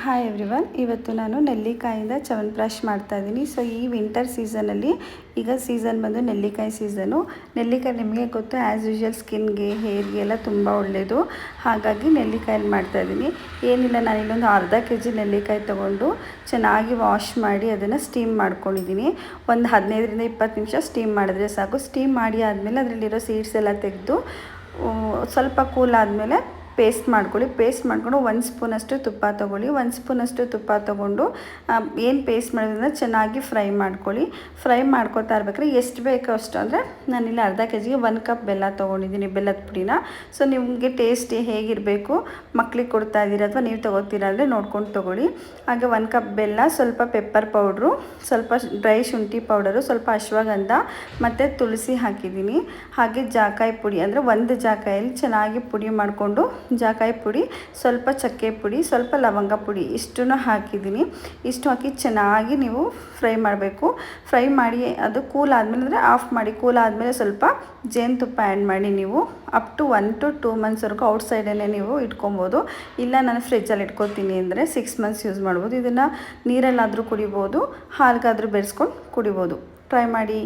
Hi everyone, ಇವತ್ತು ನಾನು ನೆಲ್ಲಿಕಾಯಿಂದ ಚ್ಯವನಪ್ರಾಶ್ ಮಾಡ್ತಾಯಿದ್ದೀನಿ. ಸೊ ಈ ವಿಂಟರ್ ಸೀಸನಲ್ಲಿ, ಈಗ ಸೀಸನ್ ಬಂದು ನೆಲ್ಲಿಕಾಯಿ ಸೀಸನು. ನೆಲ್ಲಿಕಾಯಿ ನಿಮಗೆ ಗೊತ್ತು, ಆ್ಯಸ್ ಯೂಶ್ವಲ್ ಸ್ಕಿನ್ಗೆ, ಹೇರ್ಗೆ ಎಲ್ಲ ತುಂಬ ಒಳ್ಳೆಯದು. ಹಾಗಾಗಿ ನೆಲ್ಲಿಕಾಯಲ್ಲಿ ಮಾಡ್ತಾಯಿದ್ದೀನಿ. ಏನಿಲ್ಲ, ನಾನಿಲ್ಲೊಂದು ಅರ್ಧ kg ನೆಲ್ಲಿಕಾಯಿ ತೊಗೊಂಡು ಚೆನ್ನಾಗಿ ವಾಶ್ ಮಾಡಿ ಅದನ್ನು ಸ್ಟೀಮ್ ಮಾಡ್ಕೊಂಡಿದ್ದೀನಿ. ಒಂದು 15ರಿಂದ 20 ನಿಮಿಷ ಸ್ಟೀಮ್ ಮಾಡಿದ್ರೆ ಸಾಕು. ಸ್ಟೀಮ್ ಮಾಡಿ ಆದಮೇಲೆ ಅದರಲ್ಲಿರೋ ಸೀಡ್ಸ್ ಎಲ್ಲ ತೆಗೆದು ಸ್ವಲ್ಪ ಕೂಲ್ ಆದಮೇಲೆ ಪೇಸ್ಟ್ ಮಾಡ್ಕೊಳ್ಳಿ. ಪೇಸ್ಟ್ ಮಾಡಿಕೊಂಡು 1 ಸ್ಪೂನಷ್ಟು ತುಪ್ಪ ತೊಗೊಳ್ಳಿ. 1 ಸ್ಪೂನಷ್ಟು ತುಪ್ಪ ತೊಗೊಂಡು ಏನು ಪೇಸ್ಟ್ ಮಾಡೋದ್ರಿಂದ ಚೆನ್ನಾಗಿ ಫ್ರೈ ಮಾಡ್ಕೊಳ್ಳಿ. ಫ್ರೈ ಮಾಡ್ಕೊತಾ ಇರ್ಬೇಕಾದ್ರೆ ಎಷ್ಟು ಬೇಕೋ ಅಷ್ಟು, ಅಂದರೆ ನಾನಿಲ್ಲಿ ಅರ್ಧ kgಗೆ 1 ಕಪ್ ಬೆಲ್ಲ ತೊಗೊಂಡಿದ್ದೀನಿ, ಬೆಲ್ಲದ ಪುಡಿನ. ಸೊ ನಿಮಗೆ ಟೇಸ್ಟ್ ಹೇಗಿರಬೇಕು, ಮಕ್ಳಿಗೆ ಕೊಡ್ತಾ ಇದ್ದೀರಾ ಅಥವಾ ನೀವು ತೊಗೋತೀರಾ ಅಂದರೆ ನೋಡ್ಕೊಂಡು ತೊಗೊಳ್ಳಿ. ಹಾಗೆ 1 ಕಪ್ ಬೆಲ್ಲ, ಸ್ವಲ್ಪ ಪೆಪ್ಪರ್ ಪೌಡ್ರು, ಸ್ವಲ್ಪ ಡ್ರೈ ಶುಂಠಿ ಪೌಡರು, ಸ್ವಲ್ಪ ಅಶ್ವಗಂಧ ಮತ್ತು ತುಳಸಿ ಹಾಕಿದ್ದೀನಿ. ಹಾಗೆ ಜಾಕಾಯಿ ಪುಡಿ, ಅಂದರೆ 1 ಜಾಕಾಯಲ್ಲಿ ಚೆನ್ನಾಗಿ ಪುಡಿ ಮಾಡಿಕೊಂಡು, ಜಾಕಾಯಿ ಪುಡಿ, ಸ್ವಲ್ಪ ಚಕ್ಕೆ ಪುಡಿ, ಸ್ವಲ್ಪ ಲವಂಗ ಪುಡಿ, ಇಷ್ಟನ್ನು ಹಾಕಿದ್ದೀನಿ. ಇಷ್ಟು ಹಾಕಿ ಚೆನ್ನಾಗಿ ನೀವು ಫ್ರೈ ಮಾಡಬೇಕು. ಫ್ರೈ ಮಾಡಿ ಅದು ಕೂಲ್ ಆದಮೇಲೆ, ಅಂದರೆ ಆಫ್ ಮಾಡಿ, ಕೂಲ್ ಆದಮೇಲೆ ಸ್ವಲ್ಪ ಜೇನುತುಪ್ಪ ಆ್ಯಡ್ ಮಾಡಿ. ನೀವು ಅಪ್ ಟು 1 to 2 ಮಂತ್ಸ್ವರೆಗೂ ಔಟ್ಸೈಡಲ್ಲೇ ನೀವು ಇಟ್ಕೊಬೋದು. ಇಲ್ಲ ನಾನು ಫ್ರಿಜ್ಜಲ್ಲಿ ಇಟ್ಕೊತೀನಿ ಅಂದರೆ 6 ಮಂತ್ಸ್ ಯೂಸ್ ಮಾಡ್ಬೋದು. ಇದನ್ನು ನೀರಲ್ಲಾದರೂ ಕುಡಿಬೋದು, ಹಾಲ್ಗಾದರೂ ಬೆರೆಸ್ಕೊಂಡು ಕುಡಿಬೋದು. ಟ್ರೈ ಮಾಡಿ.